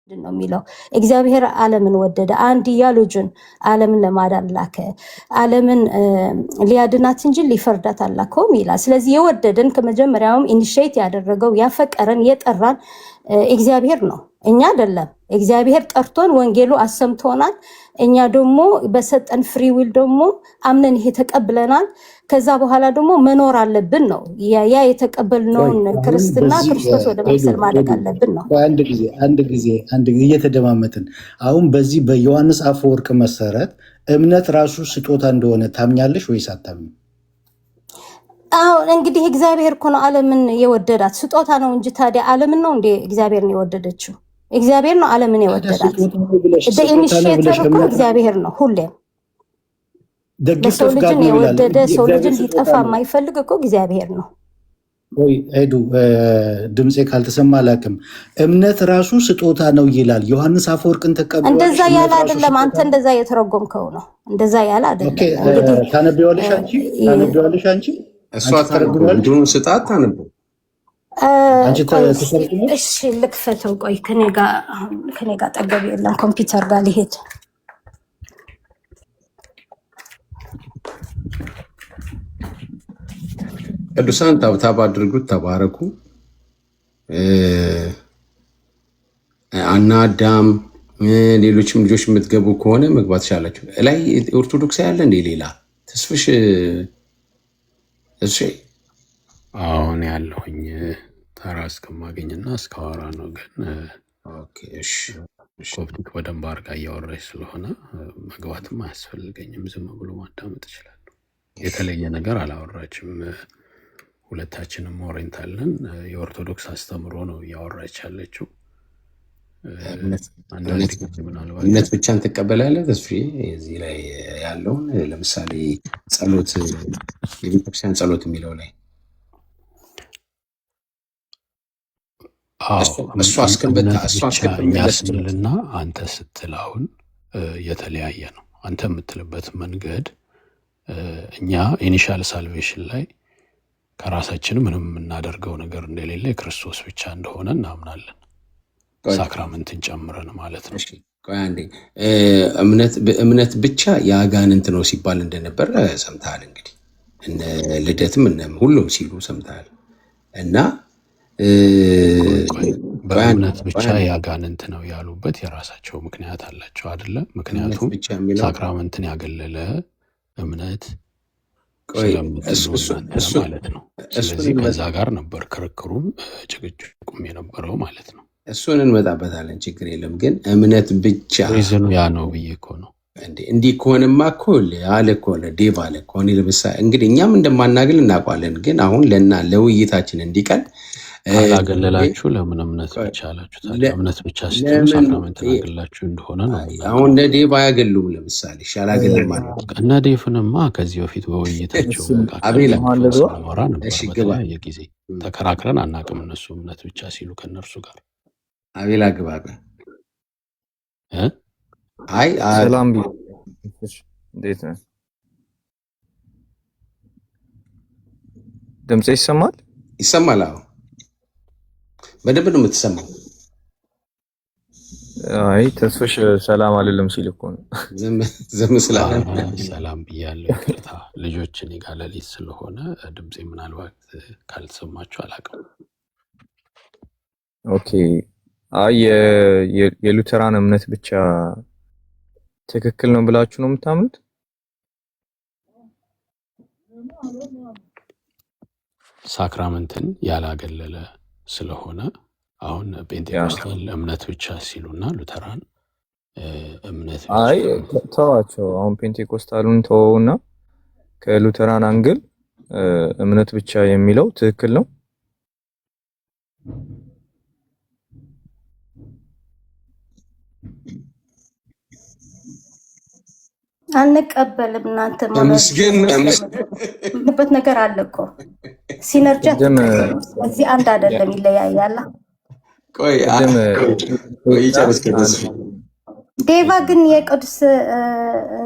ነው የሚለው እግዚአብሔር ዓለምን ወደደ አንድያ ልጁን ዓለምን ለማዳን ላከ ዓለምን ሊያድናት እንጂ ሊፈርዳት አላከውም ይላል። ስለዚህ የወደደን ከመጀመሪያውም ኢኒሺየት ያደረገው ያፈቀረን የጠራን እግዚአብሔር ነው እኛ አይደለም። እግዚአብሔር ጠርቶን ወንጌሉ አሰምቶናል። እኛ ደግሞ በሰጠን ፍሪ ዊል ደግሞ አምነን ይሄ ተቀብለናል። ከዛ በኋላ ደግሞ መኖር አለብን ነው ያ የተቀበልነውን ክርስትና ክርስቶስ ወደ መምሰል ማድረግ አለብን ነው። አንድ ጊዜ እየተደማመጥን አሁን በዚህ በዮሐንስ አፈወርቅ መሰረት እምነት ራሱ ስጦታ እንደሆነ ታምኛለሽ ወይስ አታምኚም? እንግዲህ እግዚአብሔር እኮ ነው ዓለምን የወደዳት ስጦታ ነው እንጂ ታዲያ ዓለምን ነው እንዴ እግዚአብሔርን የወደደችው? እግዚአብሔር ነው ዓለምን የወደዳት። ኢኒሺየተር እኮ እግዚአብሔር ነው ሁሌም ሰው ልጅን የወደደ ሰው ልጅን ሊጠፋ የማይፈልግ እኮ እግዚአብሔር ነው። ወይ ሄዱ ድምጼ ካልተሰማ አላውቅም። እምነት ራሱ ስጦታ ነው ይላል ዮሐንስ አፈወርቅን ተቀበለ። እንደዛ ያለ አይደለም፣ አንተ እንደዛ የተረጎምከው ነው። እንደዛ ያለ አይደለም። እንግዲህ ታነቢዋለሽ አንቺ እሷ ታነቢዋለሽ ድሩን ስጣት ታነቢው አንቺ ተሰርኩ። እሺ ልክፈተው። ቆይ ከኔ ጋር ጠገብ የለም ኮምፒውተር ጋር ሊሄድ ቅዱሳን ታብታብ አድርጉት፣ ተባረኩ። አናዳም ሌሎችም ልጆች የምትገቡ ከሆነ መግባት ቻላችሁ። ላይ ኦርቶዶክስ ያለ እንዴ ሌላ ተስፍሽ እሺ አሁን ያለሁኝ ተራ እስከማገኝና እስካወራ ነው። ግን ኦኬ እሺ ኮፕቲክ በደንብ አድርጋ እያወራች ስለሆነ መግባትም አያስፈልገኝም፣ ዝም ብሎ ማዳመጥ እችላለሁ። የተለየ ነገር አላወራችም። ሁለታችንም ኦሪየንታልን የኦርቶዶክስ አስተምሮ ነው እያወራች ያለችው። እምነት ብቻን ትቀበላለህ? ተስፋ እዚህ ላይ ያለውን ለምሳሌ ጸሎት፣ የቤተክርስቲያን ጸሎት የሚለው ላይ እሷ አስከብልና አንተ ስትል አሁን የተለያየ ነው። አንተ የምትልበት መንገድ እኛ ኢኒሻል ሳልቬሽን ላይ ከራሳችን ምንም የምናደርገው ነገር እንደሌለ የክርስቶስ ብቻ እንደሆነ እናምናለን። ሳክራመንትን ጨምረን ማለት ነው። ቆይ አንዴ እምነት ብቻ የአጋንንት ነው ሲባል እንደነበረ ሰምተሃል። እንግዲህ እነ ልደትም ሁሉም ሲሉ ሰምተሃል። እና በእምነት ብቻ የአጋንንት ነው ያሉበት የራሳቸው ምክንያት አላቸው አይደለ? ምክንያቱም ሳክራመንትን ያገለለ እምነት ማለት ነው። ስለዚህ ከዛ ጋር ነበር ክርክሩም ጭቅጭቁም የነበረው ማለት ነው። እሱን እንመጣበታለን፣ ችግር የለም። ግን እምነት ብቻ ሪዝኑ ያ ነው ብዬ እኮ ነው። እንዲህ ከሆነማ እኮ አለ እኮ ዴቭ አለ እኮ ለምሳሌ እንግዲህ እኛም እንደማናግል እናውቃለን። ግን አሁን ለውይይታችን እንዲቀል አላገለላችሁ ለምን እምነት ብቻ አላችሁ? ታዲያ እምነት ብቻ ስትሉ ሳክራመንትን አገላችሁ እንደሆነ ነው። አሁን እነ ዴቭ አያገሉም። ለምሳሌ ሻላገለም ማለት እነ ዴቭንማ ከዚህ በፊት በውይይታቸው ኖራ ነበር። በተለያየ ጊዜ ተከራክረን አናውቅም። እነሱ እምነት ብቻ ሲሉ ከእነርሱ ጋር አቤላ ግባበ ሰላም እንዴት ነው? ድምጼ ይሰማል? ይሰማል። አዎ በደንብ ነው የምትሰማው። አይ ተስፍሽ ሰላም አልልም ሲል እኮ ነው ዝም ስላለ ሰላም ብያለሁ። ይቅርታ ልጆች እኔ ጋር ሌሊት ስለሆነ ድምጼ ምናልባት ካልተሰማችሁ አላውቅም። ኦኬ አይ የሉተራን እምነት ብቻ ትክክል ነው ብላችሁ ነው የምታምኑት? ሳክራመንትን ያላገለለ ስለሆነ አሁን ጴንጤኮስታል እምነት ብቻ ሲሉና ሉተራን እምነት ብቻ አይ ተዋቸው። አሁን ጴንጤኮስታሉን ተወውና ከሉተራን አንግል እምነት ብቻ የሚለው ትክክል ነው? አንቀበልም። እናንተ ማለት ነገር አለ እኮ ሲነርጂ እዚህ አንድ አይደለም፣ ይለያያል። ቆይ ዴቫ ግን የቅዱስ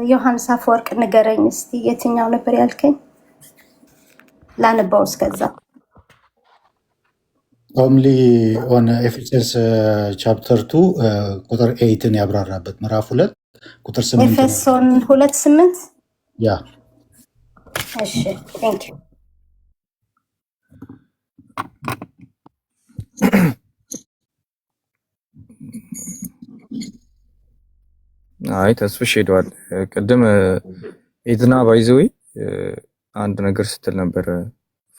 ዮሐንስ አፈወርቅ ንገረኝ እስቲ፣ የትኛው ነበር ያልከኝ? ላንባው እስከዛ ኦንሊ ኦን ኤፌሶስ ቻፕተር 2 ቁጥር 8ን ያብራራበት ምዕራፍ 2 ቁጥር 8 ኤፌሶን 2:8 ያ እሺ ቴንክ ዩ አይ ተስፍሽ ሄዷል። ቅድም ኤድና ባይዘዌ አንድ ነገር ስትል ነበር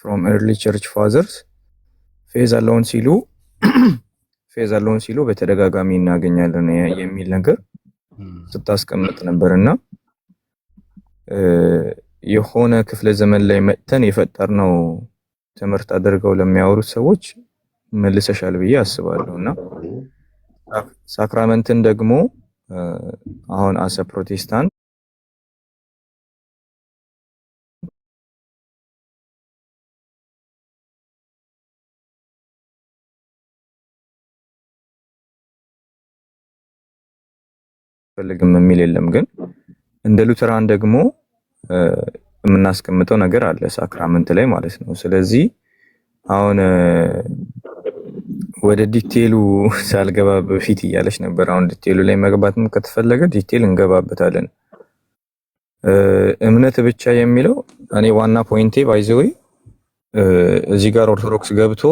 from early church fathers ፌዝ አለውን ሲሉ በተደጋጋሚ እናገኛለን የሚል ነገር ስታስቀምጥ ነበርና የሆነ ክፍለ ዘመን ላይ መጥተን የፈጠርነው ትምህርት አድርገው ለሚያወሩት ሰዎች መልሰሻል ብዬ አስባለሁና ሳክራመንትን ደግሞ አሁን አሰ ፕሮቴስታንት ፈልግም የሚል የለም። ግን እንደ ሉተራን ደግሞ የምናስቀምጠው ነገር አለ ሳክራመንት ላይ ማለት ነው። ስለዚህ አሁን ወደ ዲቴሉ ሳልገባ በፊት እያለች ነበር። አሁን ዲቴሉ ላይ መግባትም ከተፈለገ ዲቴል እንገባበታለን። እምነት ብቻ የሚለው እኔ ዋና ፖይንቴ ባይዘዌ እዚህ ጋር ኦርቶዶክስ ገብቶ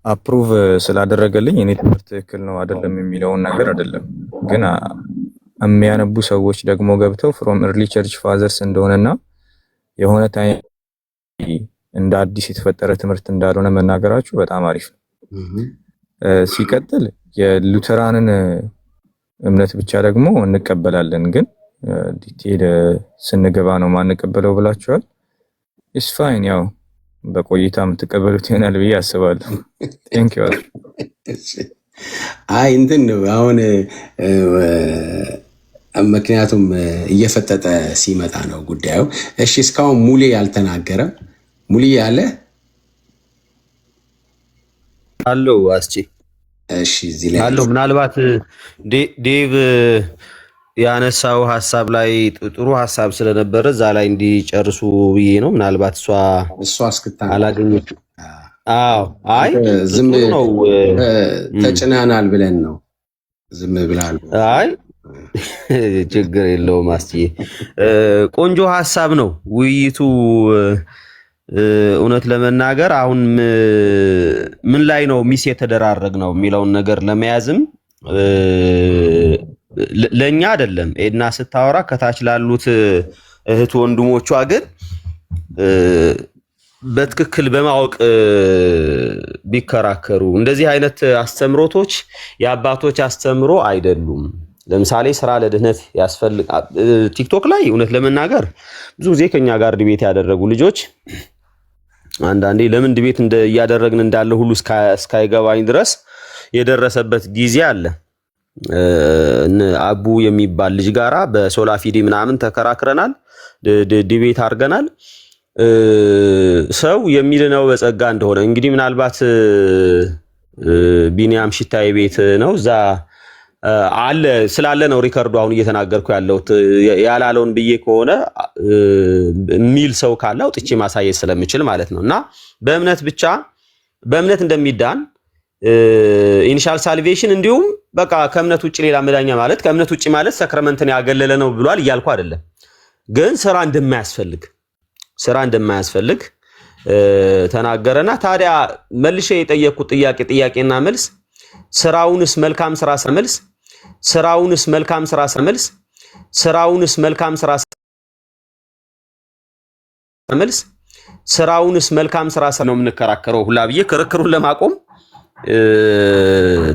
አፕሩቭ ስላደረገልኝ እኔ ትምህርት ትክክል ነው አይደለም የሚለውን ነገር አይደለም። ግን የሚያነቡ ሰዎች ደግሞ ገብተው from early church fathers እንደሆነና የሆነ ታይም እንደ አዲስ የተፈጠረ ትምህርት እንዳልሆነ መናገራችሁ በጣም አሪፍ ነው። ሲቀጥል የሉተራንን እምነት ብቻ ደግሞ እንቀበላለን፣ ግን ዲቴል ስንገባ ነው ማንቀበለው ብላችኋል። ኢስ ፋይን፣ ያው በቆይታ የምትቀበሉት ይሆናል ብዬ አስባለሁ። ቴንክ ዩ። አይ እንትን ነው አሁን ምክንያቱም እየፈጠጠ ሲመጣ ነው ጉዳዩ። እሺ እስካሁን ሙሌ ያልተናገረ ሙሌ ያለ አለው አስቺ እሺ እዚህ ላይ አለው። ምናልባት ዴቭ ያነሳው ሐሳብ ላይ ጥሩ ሐሳብ ስለነበረ እዛ ላይ እንዲጨርሱ ብዬ ነው። ምናልባት እሷ እስክታና አላገኘች። አዎ አይ ዝም ነው ተጭናናል ብለን ነው ዝም ብላል። አይ ችግር የለውም አስቺ ቆንጆ ሐሳብ ነው ውይይቱ። እውነት ለመናገር አሁን ምን ላይ ነው ሚስ የተደራረግ ነው የሚለውን ነገር ለመያዝም ለኛ አይደለም ኤድና ስታወራ ከታች ላሉት እህት ወንድሞቿ ግን በትክክል በማወቅ ቢከራከሩ እንደዚህ አይነት አስተምሮቶች የአባቶች አስተምሮ አይደሉም። ለምሳሌ ስራ ለድህነት ያስፈልግ ቲክቶክ ላይ እውነት ለመናገር ብዙ ጊዜ ከኛ ጋር ዲቤት ያደረጉ ልጆች አንዳንዴ ለምን ዲቤት እያደረግን እንዳለ ሁሉ እስካይገባኝ ድረስ የደረሰበት ጊዜ አለ። አቡ የሚባል ልጅ ጋራ በሶላፊዲ ምናምን ተከራክረናል፣ ዲቤት አድርገናል። ሰው የሚልነው በጸጋ እንደሆነ እንግዲህ ምናልባት ቢኒያም ሽታይ ቤት ነው እዛ አለ ስላለ ነው ሪከርዱ አሁን እየተናገርኩ ያለሁት። ያላለውን ብዬ ከሆነ ሚል ሰው ካለ አውጥቼ ማሳየት ስለምችል ማለት ነው። እና በእምነት ብቻ በእምነት እንደሚዳን ኢኒሻል ሳልቬሽን እንዲሁም በቃ ከእምነት ውጭ ሌላ መዳኛ ማለት ከእምነት ውጭ ማለት ሰክራመንትን ያገለለ ነው ብሏል እያልኩ አይደለም። ግን ስራ እንደማያስፈልግ ተናገረና ታዲያ መልሼ የጠየቅኩት ጥያቄና መልስ ስራውንስ መልካም ስራ መልስ ስራውንስ መልካም ስራ መልስ ስራውንስ መልካም ስራ መልስ ስራውንስ መልካም ስራ ነው የምንከራከረው ሁላ ብዬ ክርክሩን ለማቆም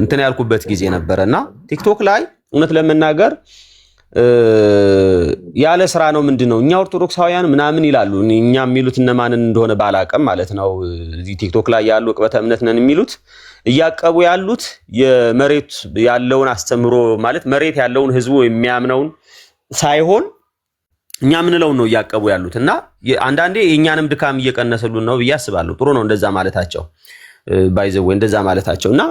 እንትን ያልኩበት ጊዜ ነበርና ቲክቶክ ላይ እውነት ለመናገር ያለ ስራ ነው ምንድነው እኛ ኦርቶዶክሳውያን ምናምን ይላሉ። እኛ የሚሉት እነማንን እንደሆነ ባላቀም ማለት ነው። እዚህ ቲክቶክ ላይ ያሉ ቅበተ እምነት ነን የሚሉት እያቀቡ ያሉት የመሬት ያለውን አስተምሮ ማለት መሬት ያለውን ህዝቡ የሚያምነውን ሳይሆን እኛ ምንለው ነው እያቀቡ ያሉት። እና አንዳንዴ የኛንም ድካም እየቀነሰሉን ነው ብዬ አስባለሁ። ጥሩ ነው እንደዛ ማለታቸው ባይዘው እንደዛ ማለታቸው። እና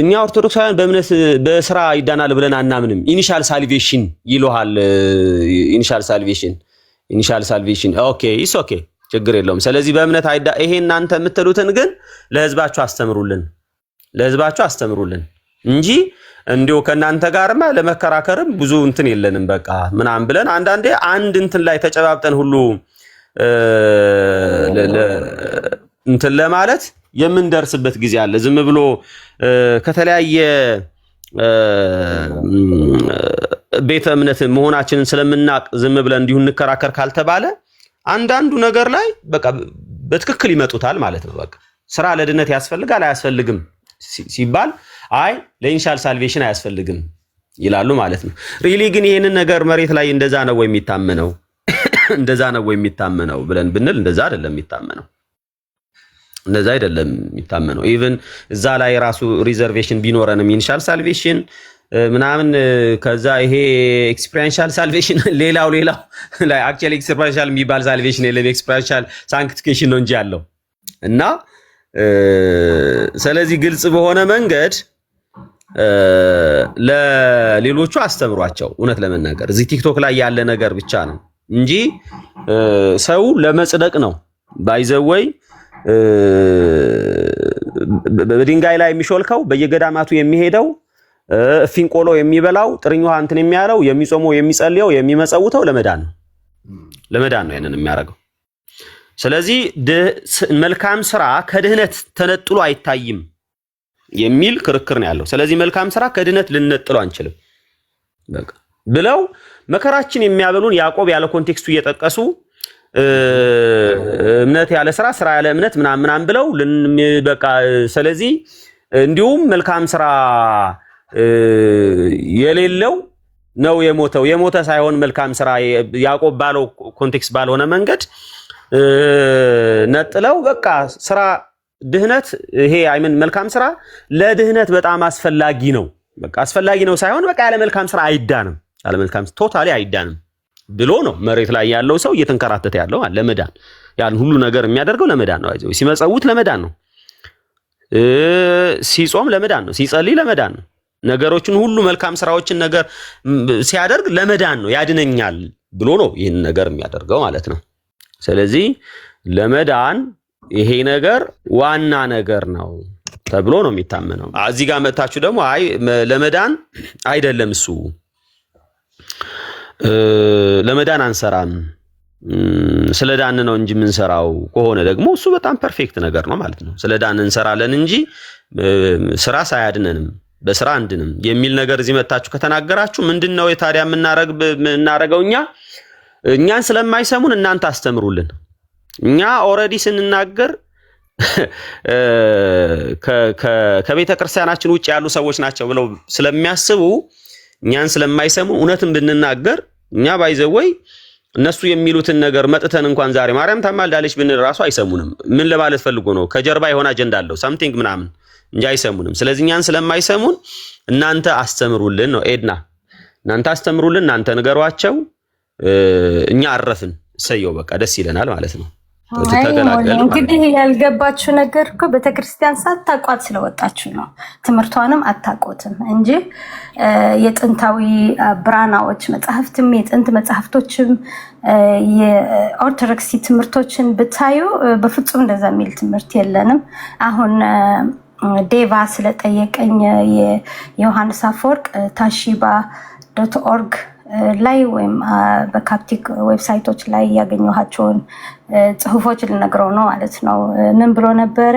እኛ ኦርቶዶክሳውያን በእምነት በስራ ይዳናል ብለን አናምንም። ኢኒሻል ሳልቬሽን ይሎሃል። ኢኒሻል ሳልቬሽን ኦኬ ኢስ ኦኬ ችግር የለውም። ስለዚህ በእምነት ይሄ እናንተ የምትሉትን ግን ለህዝባችሁ አስተምሩልን እንጂ እንዲሁ ከእናንተ ጋርማ ለመከራከርም ብዙ እንትን የለንም። በቃ ምናምን ብለን አንዳንዴ አንድ እንትን ላይ ተጨባብጠን ሁሉ እንትን ለማለት የምንደርስበት ጊዜ አለ። ዝም ብሎ ከተለያየ ቤተ እምነት መሆናችንን ስለምናቅ ዝም ብለን እንዲሁ እንከራከር ካልተባለ አንዳንዱ ነገር ላይ በቃ በትክክል ይመጡታል ማለት ነው። በቃ ስራ ለድነት ያስፈልጋል አያስፈልግም ሲባል አይ ለኢኒሻል ሳልቬሽን አያስፈልግም ይላሉ ማለት ነው። ሪሊ ግን ይሄንን ነገር መሬት ላይ እንደዛ ነው ወይ የሚታመነው ብለን ብንል እንደዛ አይደለም የሚታመነው። ኢቭን እዛ ላይ ራሱ ሪዘርቬሽን ቢኖረንም ኢኒሻል ሳልቬሽን ምናምን ከዛ ይሄ ኤክስፒሪየንሻል ሳልቬሽን ሌላው ላይ አክቹአሊ ኤክስፒሪየንሻል የሚባል ሳልቬሽን የለም፣ ኤክስፒሪየንሻል ሳንክቲፊኬሽን ነው እንጂ ያለው እና ስለዚህ ግልጽ በሆነ መንገድ ለሌሎቹ አስተምሯቸው። እውነት ለመናገር እዚህ ቲክቶክ ላይ ያለ ነገር ብቻ ነው እንጂ ሰው ለመጽደቅ ነው ባይዘወይ በድንጋይ ላይ የሚሾልከው በየገዳማቱ የሚሄደው ፊንቆሎ የሚበላው ጥርኝ ውሃ እንትን የሚያለው የሚጾመው የሚጸልየው የሚመጸውተው ለመዳን ነው ያንን የሚያደርገው። ስለዚህ መልካም ስራ ከድህነት ተነጥሎ አይታይም የሚል ክርክር ነው ያለው። ስለዚህ መልካም ስራ ከድህነት ልንነጥሎ አንችልም በቃ ብለው መከራችን የሚያበሉን ያዕቆብ ያለ ኮንቴክስቱ እየጠቀሱ እምነት ያለ ስራ ስራ ያለ እምነት ምናምን ብለው በቃ ስለዚህ እንዲሁም መልካም ስራ የሌለው ነው የሞተ ሳይሆን መልካም ስራ ያዕቆብ ባለው ኮንቴክስት ባልሆነ መንገድ ነጥለው በቃ ስራ ድህነት ይሄ አይምን መልካም ስራ ለድህነት በጣም አስፈላጊ ነው። በቃ አስፈላጊ ነው ሳይሆን በቃ ያለ መልካም ስራ አይዳንም፣ ያለ መልካም ቶታሊ አይዳንም ብሎ ነው መሬት ላይ ያለው ሰው እየተንከራተተ ያለው ለመዳን። ያን ሁሉ ነገር የሚያደርገው ለመዳን ነው። አይዘው ሲመጸውት ለመዳን ነው፣ ሲጾም ለመዳን ነው፣ ሲጸልይ ለመዳን ነው። ነገሮችን ሁሉ መልካም ስራዎችን ነገር ሲያደርግ ለመዳን ነው፣ ያድነኛል ብሎ ነው ይህን ነገር የሚያደርገው ማለት ነው። ስለዚህ ለመዳን ይሄ ነገር ዋና ነገር ነው ተብሎ ነው የሚታመነው። እዚህ ጋር መጣችሁ ደግሞ አይ ለመዳን አይደለም እሱ ለመዳን አንሰራም ስለዳን ነው እንጂ የምንሰራው ከሆነ ደግሞ እሱ በጣም ፐርፌክት ነገር ነው ማለት ነው። ስለዳን እንሰራለን እንጂ ስራ ሳያድነንም በስራ አንድንም የሚል ነገር እዚህ መጣችሁ ከተናገራችሁ ምንድነው የታዲያ የምናረገው? እኛን ስለማይሰሙን እናንተ አስተምሩልን። እኛ ኦሬዲ ስንናገር ከቤተ ክርስቲያናችን ውጭ ያሉ ሰዎች ናቸው ብለው ስለሚያስቡ እኛን ስለማይሰሙ እውነትን ብንናገር እኛ ባይዘወይ እነሱ የሚሉትን ነገር መጥተን እንኳን ዛሬ ማርያም ታማልዳለች ብንል ራሱ አይሰሙንም። ምን ለማለት ፈልጎ ነው? ከጀርባ የሆነ አጀንዳ አለው ሳምቲንግ ምናምን እንጂ አይሰሙንም። ስለዚህ እኛን ስለማይሰሙን እናንተ አስተምሩልን ነው። ኤድና እናንተ አስተምሩልን፣ እናንተ ንገሯቸው፣ እኛ አረፍን። ሰየው በቃ ደስ ይለናል ማለት ነው። እንግዲህ ያልገባችሁ ነገር እኮ ቤተክርስቲያን ሳታቋት ስለወጣችሁ ነው። ትምህርቷንም አታቆትም እንጂ የጥንታዊ ብራናዎች መጽሐፍትም የጥንት መጽሐፍቶችም የኦርቶዶክስ ትምህርቶችን ብታዩ በፍጹም እንደዛ የሚል ትምህርት የለንም። አሁን ዴቫ ስለጠየቀኝ የዮሐንስ አፈወርቅ tashiba.org ላይ ወይም በካፕቲክ ዌብሳይቶች ላይ ያገኘኋቸውን ጽሁፎች ልነግረው ነው ማለት ነው። ምን ብሎ ነበረ?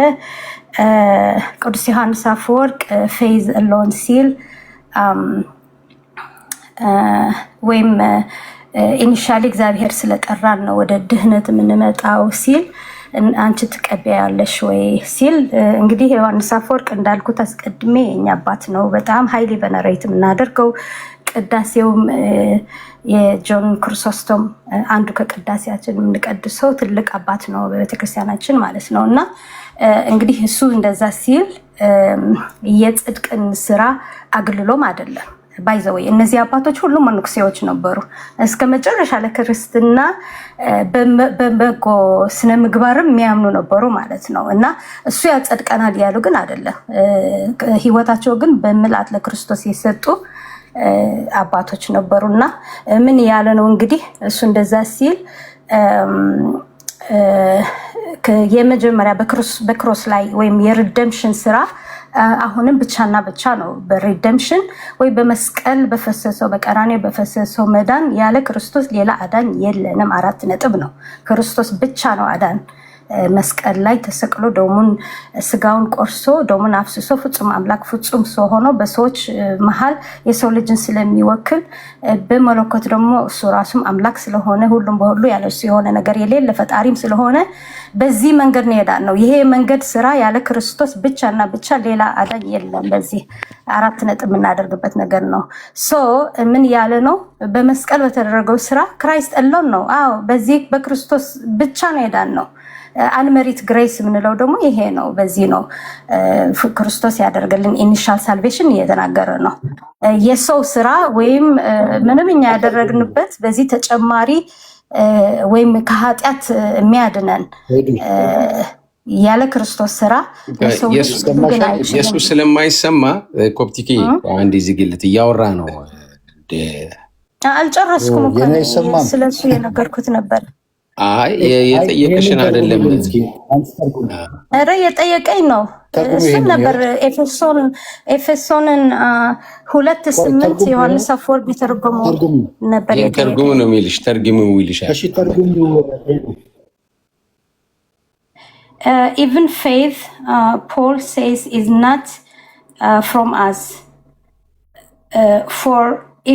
ቅዱስ ዮሐንስ አፈወርቅ ፌዝ አሎን ሲል ወይም ኢኒሻሊ እግዚአብሔር ስለጠራን ነው ወደ ድህነት የምንመጣው ሲል አንቺ ትቀበያለሽ ወይ ሲል እንግዲህ ዮሐንስ አፈወርቅ እንዳልኩት አስቀድሜ የኛ አባት ነው። በጣም ሃይሊ ቬነሬት የምናደርገው ቅዳሴውም የጆን ክሪሶስቶም አንዱ ከቅዳሴያችን የምንቀድሰው ትልቅ አባት ነው በቤተክርስቲያናችን ማለት ነው። እና እንግዲህ እሱ እንደዛ ሲል የጽድቅን ስራ አግልሎም አይደለም። ባይዘወይ እነዚህ አባቶች ሁሉም መነኩሴዎች ነበሩ። እስከ መጨረሻ ለክርስትና በበጎ ስነ ምግባርም የሚያምኑ ነበሩ ማለት ነው። እና እሱ ያጸድቀናል ያሉ ግን አይደለም። ህይወታቸው ግን በምልአት ለክርስቶስ የሰጡ አባቶች ነበሩና ምን ያለ ነው እንግዲህ እሱ እንደዛ ሲል የመጀመሪያ በክሮስ ላይ ወይም የሪደምሽን ስራ አሁንም ብቻና ብቻ ነው። በሪደምሽን ወይ በመስቀል በፈሰሰው በቀራንዮ በፈሰሰው መዳን ያለ ክርስቶስ ሌላ አዳኝ የለንም። 4 ነጥብ ነው። ክርስቶስ ብቻ ነው አዳን። መስቀል ላይ ተሰቅሎ ደሙን ስጋውን ቆርሶ ደሙን አፍስሶ ፍጹም አምላክ ፍጹም ሰው ሆኖ በሰዎች መሃል የሰው ልጅን ስለሚወክል በመለኮት ደግሞ እሱ ራሱም አምላክ ስለሆነ ሁሉም በሁሉ ያለ እሱ የሆነ ነገር የሌለ ፈጣሪም ስለሆነ በዚህ መንገድ ነው የዳን ነው። ይሄ መንገድ ስራ ያለ ክርስቶስ ብቻና ብቻ ሌላ አዳኝ የለም። በዚህ 4 ነጥብ የምናደርግበት ነገር ነው። ሶ ምን ያለ ነው? በመስቀል በተደረገው ስራ ክራይስት አሎን ነው። አዎ በዚህ በክርስቶስ ብቻ ነው የዳን ነው። አንመሪት ግሬስ የምንለው ደግሞ ይሄ ነው። በዚህ ነው ክርስቶስ ያደርገልን ኢኒሻል ሳልቬሽን እየተናገረ ነው። የሰው ስራ ወይም ምንም እኛ ያደረግንበት በዚህ ተጨማሪ ወይም ከኃጢአት የሚያድነን ያለ ክርስቶስ ስራ ኢየሱስ ስለማይሰማ ኮፕቲኬ አንድ ዝግልት እያወራ ነው። አልጨረስኩም ስለሱ የነገርኩት ነበር። አይ የጠየቀሽን አይደለም። ኧረ የጠየቀኝ ነው። እሱን ነበር ኤፌሶንን 2:8 ዮሐንስ አፈወርቅ የተረጎመው ነበር። ተርጉሙ ነው የሚልሽ። ተርጉሙ ይልሻል። እሺ ተርጉሙ። Even faith, Paul says, is not from us. For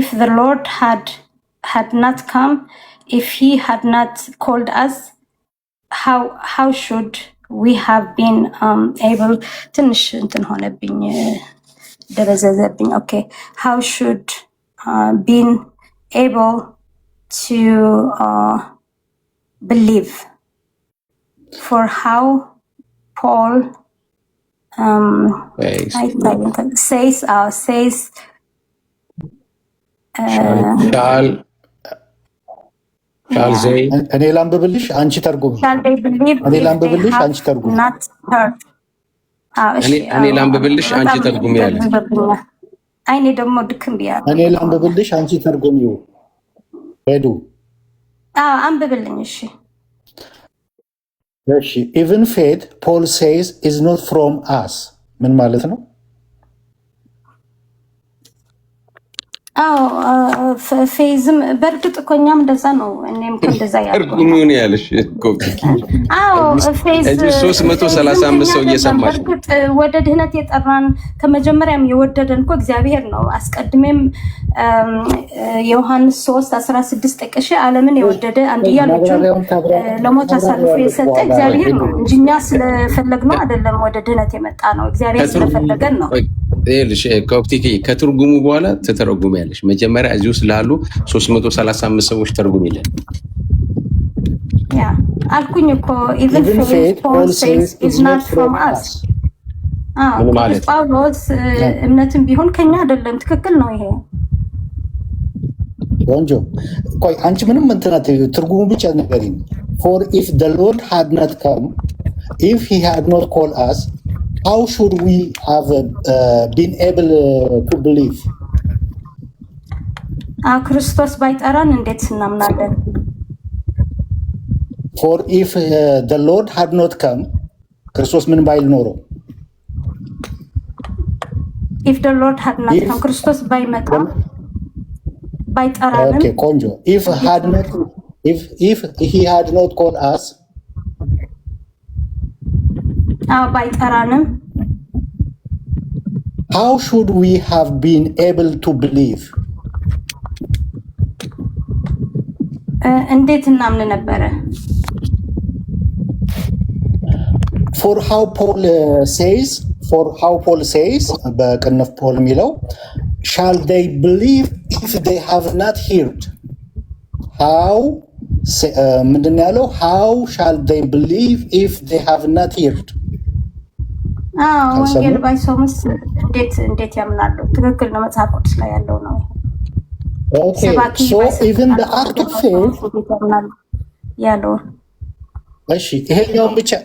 if the Lord had not come, if he had not called us, how should we have been able ትንሽ እንትን ሆነብኝ ደረዘዘብኝ። okay, how should been able to believe? For how Paul says እኔ ላንብብልሽ አንቺ ተርጉም። እኔ ላንብብልሽ አንቺ ተርጉም። እኔ ላንብብልሽ አንቺ ተርጉም ያለ አይኔ ደግሞ ድክም ቢያለ እኔ ላንብብልሽ አንቺ ተርጉም ይው ሄዱ አንብብልኝ። እሺ እሺ even faith Paul says is not from us ምን ማለት ነው? ፌዝም በእርግጥ እኮ እኛም እንደዛ ነው። እኔም እንደዛ ያልኩኝ ያለሽ ፌዝ 335 ሰው እየሰማሽ በእርግጥ ወደ ድህነት የጠራን ከመጀመሪያም የወደደን እኮ እግዚአብሔር ነው። አስቀድሜም ዮሐንስ 3:16 ጠቅሼ ዓለምን የወደደ አንድያ ልጁን ለሞት አሳልፎ የሰጠ እግዚአብሔር ነው እንጂ እኛ ስለፈለግነው አይደለም። ወደ ድህነት የመጣ ነው እግዚአብሔር ስለፈለገን ነው። እልሽ ኮፕቲክ ከትርጉሙ በኋላ ተተረጉሚያለሽ። መጀመሪያ እዚሁ ስላሉ 335 ሰዎች ተርጉሚልን። ያ አልኩኝ እኮ even faith Paul says is not from us። ማለት ጳውሎስ እምነትም ቢሆን ከኛ አይደለም። ትክክል ነው ይሄ ወንጆ። ቆይ አንቺ ምንም እንትናት ትርጉሙ ብቻ ንገሪኝ። for if the Lord had not come, if he had not called us, how should we have been able to believe? ክርስቶስ ባይጠራን እንዴት እናምናለን? for if the Lord had not come, ክርስቶስ ምን ባይል ኖሮ? if the Lord had not come, ክርስቶስ ባይመጣ ባይጠራን። okay ቆንጆ። if he had not called us, ባይጠራንም how should we have been able to believe? እንዴት እናምን ነበረ? for how Paul says በቅንፍ ፖል የሚለው shall they believe if they have not heard? how ምንድን ያለው? how shall they believe if they have not heard? ወንጌል ባይሰሙስ እንዴት ያምናሉ? ትክክል ነው። መጽሐፍ ቅዱስ ላይ ያለው ነው። okay so even the act of faith ያለው እሺ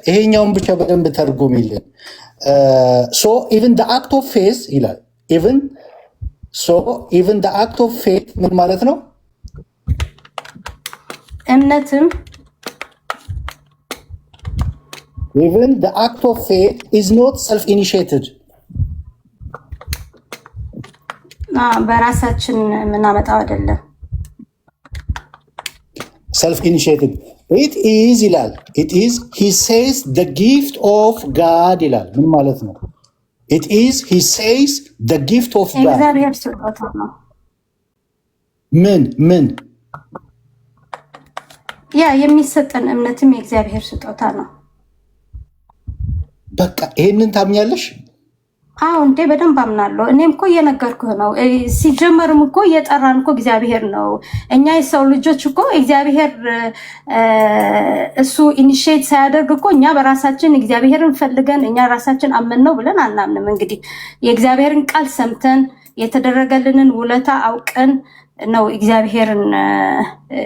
ይሄኛውን ብቻ በደንብ ተርጉሚልን። so even the act of faith ይላል። even the act of faith ምን ማለት ነው? እምነትም even the act of faith is not self-initiated. በራሳችን ምናመጣው አይደለም። Self-initiated. It is ይላል። It is, he says, the gift of God ይላል። ምን ማለት ነው? It is, he says, the gift of God. እግዚአብሔር ስጦታ ነው። ምን ያ የሚሰጠን እምነትም የእግዚአብሔር ስጦታ ነው። በቃ ይሄንን ታምኛለሽ? አዎ እንዴ በደንብ አምናለሁ። እኔም እኮ እየነገርኩህ ነው። ሲጀመርም እኮ እየጠራን እኮ እግዚአብሔር ነው። እኛ የሰው ልጆች እኮ እግዚአብሔር እሱ ኢኒሺየት ሳያደርግ እኮ እኛ በራሳችን እግዚአብሔርን ፈልገን እኛ ራሳችን አመን ነው ብለን አናምንም። እንግዲህ የእግዚአብሔርን ቃል ሰምተን የተደረገልንን ውለታ አውቀን ነው እግዚአብሔርን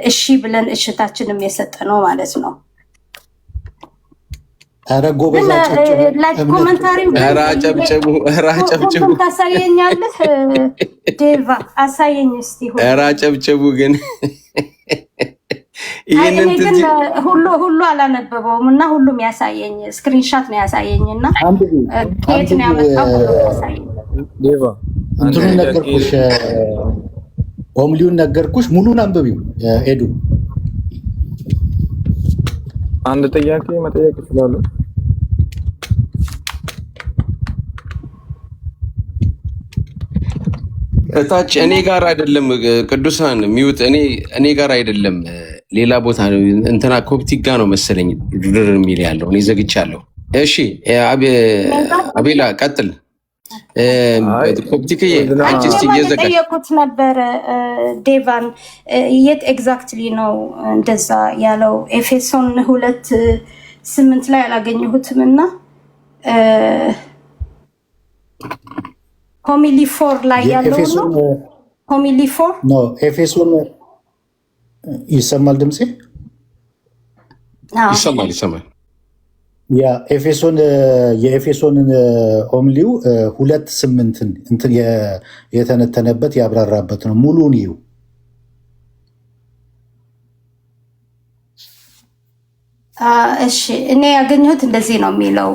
እሺ ብለን እሽታችንም የሰጠ ነው ማለት ነው። ኧረ ጎበዝ አጨብጭቡ። ታሳየኛለህ ዴቫ? አሳየኝ እስቲ። ኧረ አጨብጭቡ ግን እኔ ግን ሁሉ አላነበበውም እና ሁሉም ያሳየኝ ስክሪንሻት ነው ያሳየኝ እና ከየት ነው ያመጣው ያሳየኝ። ዴቫ እንትኑን ነገርኩሽ፣ ኦምሊውን ነገርኩሽ። ሙሉን አንብቢው ኤዱ። አንድ ጥያቄ መጠየቅ እችላለሁ? እታች እኔ ጋር አይደለም ቅዱሳን ሚውት እኔ ጋር አይደለም ሌላ ቦታ ነው። እንትና ኮፕቲክ ጋር ነው መሰለኝ ድር የሚል ያለው። እኔ ዘግቻለሁ። እሺ አቤላ ቀጥል። ኮፕቲክ ጠየቁት ነበር ዴቫን የት ኤግዛክትሊ ነው እንደዛ ያለው? ኤፌሶን 2:8 ላይ አላገኘሁትም እና ሆሚሊ 4 ላይ ያለው ነው። ሆሚሊ 4 ነው። ኤፌሶን ይሰማል? ድምጼ ይሰማል። ያ የኤፌሶንን ኦምሊው 2:8 እንትን የተነተነበት ያብራራበት ነው። ሙሉን ይዩ። እሺ እኔ ያገኘሁት እንደዚህ ነው የሚለው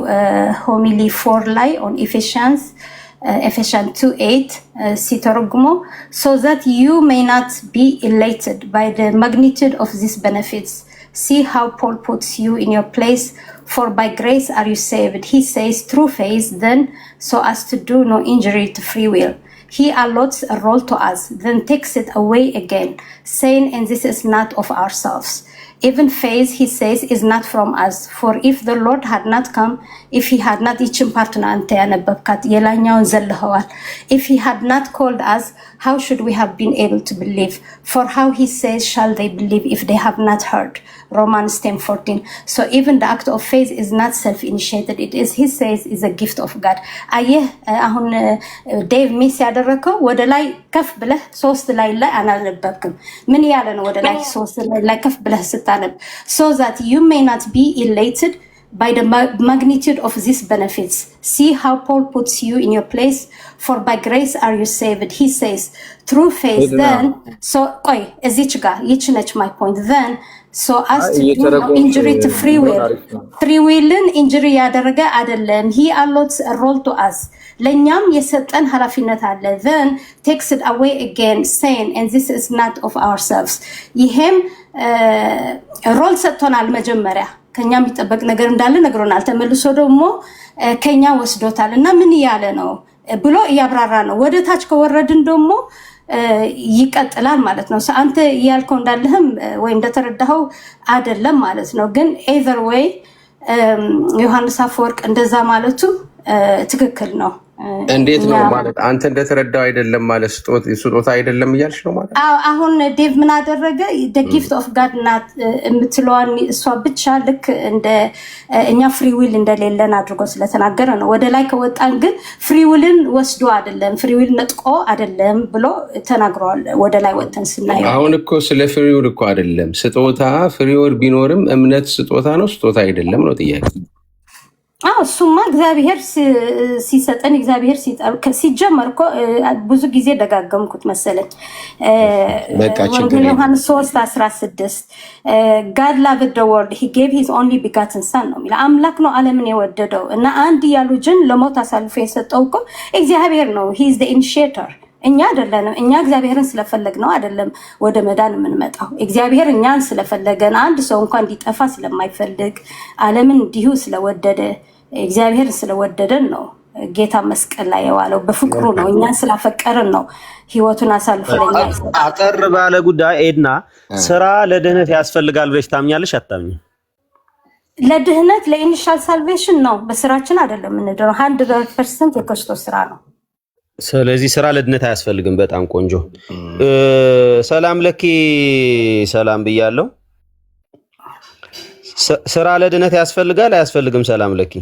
ሆሚሊ 4 ላይ ኦን ኤፌሽያንስ Ephesians 2:8 ሲተረጉሞ so that you may not be elated by the magnitude of these benefits. See how Paul puts you in your place. For by grace are you saved. He says through faith, then so as to do no injury to free will. He allots a role to us, then takes it away again, saying, and this is not of ourselves. Even faith, he says, is not from us. For if the Lord had not come, if he had not if he had not called us, how should we have been able to believe? For how he says, shall they believe if they have not heard? Romans 10:14. So even the act of faith is not self-initiated. It is, he says, is a gift of God. አየህ አሁን ዴቭ ሚስ ያደረከው ወደ ላይ ከፍ ብለህ 3 ላይ አናነበብክም። ምን ያለ ነው? ወደ ላይ 3 ላይ ከፍ ብለህ ስታነብ so that you may not be elated by the magnitude of these benefits. See how Paul puts you in your place. For by grace are you saved. He says through faith. Then so ezich ga yichneach my point. Then so as to do no injury to free will. Free will injury ያደረገ አይደለም. He allots a role to us. ለኛም የሰጠን ኃላፊነት አለ. Then takes it away again, saying, and this is not of ourselves. ይሄም ሮል ሰጥቶናል። መጀመሪያ ከኛ የሚጠበቅ ነገር እንዳለ ነግሮናል። ተመልሶ ደግሞ ከኛ ወስዶታል እና ምን ያለ ነው ብሎ እያብራራ ነው። ወደ ታች ከወረድን ደግሞ ይቀጥላል ማለት ነው። አንተ ያልከው እንዳለህም ወይ እንደተረዳኸው አይደለም ማለት ነው። ግን either way ዮሐንስ አፈወርቅ እንደዛ ማለቱ ትክክል ነው። እንዴት ነው ማለት? አንተ እንደተረዳው አይደለም ማለት ስጦታ አይደለም እያልሽ ነው ማለት? አሁን ዴቭ ምን አደረገ? the gift of God ናት የምትለዋን እሷ ብቻ ልክ እንደ እኛ ፍሪ ዊል እንደሌለን አድርጎ ስለተናገረ ነው። ወደ ላይ ከወጣን ግን ፍሪ ዊልን ወስዶ አይደለም፣ ፍሪ ዊል ነጥቆ አይደለም ብሎ ተናግሯል። ወደ ላይ ወጥተን ስናየው አሁን እኮ ስለ ፍሪ ዊል እኮ አይደለም። ስጦታ ፍሪ ዊል ቢኖርም እምነት ስጦታ ነው፣ ስጦታ አይደለም ነው ጥያቄ። እሱማ እግዚአብሔር ሲሰጠን እግዚአብሔር ሲጀመር እኮ ብዙ ጊዜ ደጋገምኩት መሰለኝ። ወንጌል ዮሐንስ 3:16 God loved the world he gave his only begotten son ነው የሚለው። አምላክ ነው ዓለምን የወደደው እና አንድያ ልጁን ለሞት አሳልፎ የሰጠው እኮ እግዚአብሔር ነው። he is the initiator እኛ አይደለንም። እኛ እግዚአብሔርን ስለፈለግነው አይደለም ወደ መዳን የምንመጣው። እግዚአብሔር እኛን ስለፈለገን አንድ ሰው እንኳን እንዲጠፋ ስለማይፈልግ ዓለምን እንዲሁ ስለወደደ እግዚአብሔር ስለወደደን ነው ጌታ መስቀል ላይ የዋለው። በፍቅሩ ነው፣ እኛን ስላፈቀረን ነው ህይወቱን አሳልፎ ለኛ ይሰጣል። አጠር ባለ ጉዳይ ኤድና ስራ ለድህነት ያስፈልጋል ብለሽ ታምኛለሽ አታምኚም? ለድህነት ለኢኒሻል ሳልቬሽን ነው፣ በስራችን አይደለም የምንድነው። 100% የክርስቶስ ስራ ነው። ስለዚህ ስራ ለድህነት አያስፈልግም። በጣም ቆንጆ። ሰላም ለኪ ሰላም ብያለሁ። ስራ ለድህነት ያስፈልጋል አያስፈልግም? ሰላም ለኪ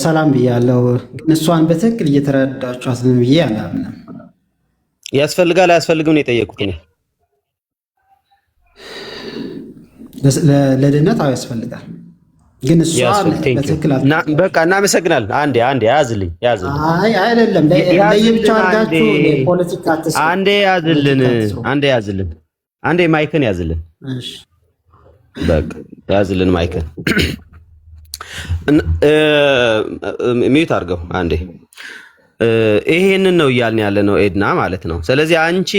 ሰላም ብያለሁ። ግን እሷን በትክክል እየተረዳችኋት ነው ብዬ አላምንም። ያስፈልጋል አያስፈልግም ነው የጠየቁት እኔ። ለድህነት ያስፈልጋል፣ ግን እሷ በትክክል በቃ እናመሰግናለን። አንዴ ያዝልኝ። አይ አይደለም፣ ለየብቻ አድርጋችሁ ፖለቲካ አትስሩ። አንዴ ያዝልን። አንዴ ማይክን ያዝልን። እሺ በቃ ያዝልን ማይክን። ሚዩት አድርገው አንዴ። ይሄንን ነው እያልን ያለ ነው ኤድና ማለት ነው። ስለዚህ አንቺ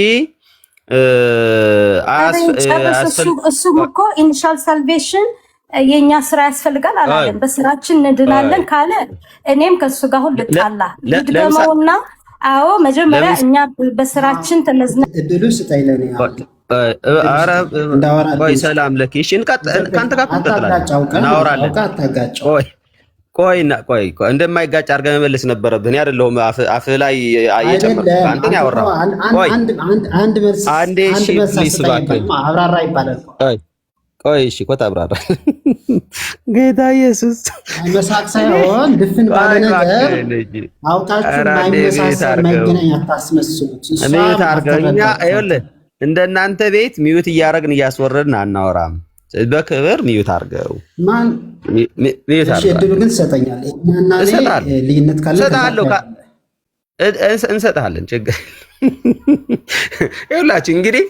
እሱም እኮ ኢኒሻል ሳልቬሽን የኛ ስራ ያስፈልጋል አላለም። በስራችን እንድናለን ካለ እኔም ከሱ ጋር ሁሉ ልጣላ ልድገመውና፣ አዎ መጀመሪያ እኛ በስራችን ተነዝነ እድሉ ስጠኝ ለኔ ቆይ ሰላም ለኪ። እሺ ካንተ ጋር እናወራለን። ቆይ እንደማይጋጭ አድርገህ መመለስ ነበረብህ። እኔ አይደለሁም አፍህ ላይ እየጨመርኩ አንተ ነው ያወራው። አንድ መልስ አብራራ ይባላል። ቆይ እሺ ኮታ አብራራ። ጌታ ኢየሱስ መሳቅ ሳይሆን ድፍን ባለ ነገር አውጣችሁ ማይመሳሰል ማይገናኝ አታስመስሉት። እሷ ታርገኛ አይወለ እንደናንተ ቤት ሚዩት እያረግን እያስወረድን አናወራም። በክብር ሚዩት አርገው። ማን ሚዩት አርገው? እድሉ ግን ትሰጠኛለህ እና እኔ ልዩነት ካለ እንሰጣለን። ችግር ይኸውላችሁ እንግዲህ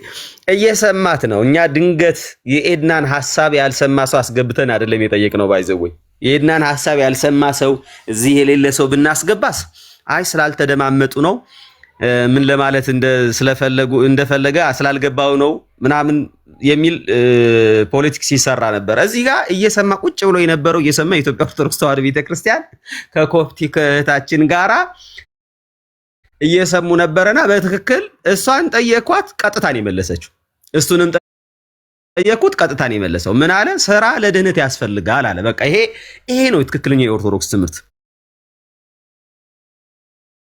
እየሰማት ነው። እኛ ድንገት የኤድናን ሐሳብ ያልሰማ ሰው አስገብተን አይደለም የጠየቅነው። ባይዘወይ የኤድናን ሐሳብ ያልሰማ ሰው እዚህ የሌለ ሰው ብናስገባስ አይ ስላልተደማመጡ ነው ምን ለማለት እንደፈለገ ስላልገባው ነው ምናምን የሚል ፖለቲክስ ይሰራ ነበር። እዚህ ጋር እየሰማ ቁጭ ብሎ የነበረው እየሰማ የኢትዮጵያ ኦርቶዶክስ ተዋሕዶ ቤተክርስቲያን ከኮፕቲክ እህታችን ጋራ እየሰሙ ነበረና በትክክል እሷን ጠየኳት፣ ቀጥታ ነው የመለሰችው። እሱንም ጠየኩት፣ ቀጥታ ነው የመለሰው። ምን አለ? ስራ ለድህነት ያስፈልጋል አለ። በቃ ይሄ ነው ትክክለኛ የኦርቶዶክስ ትምህርት።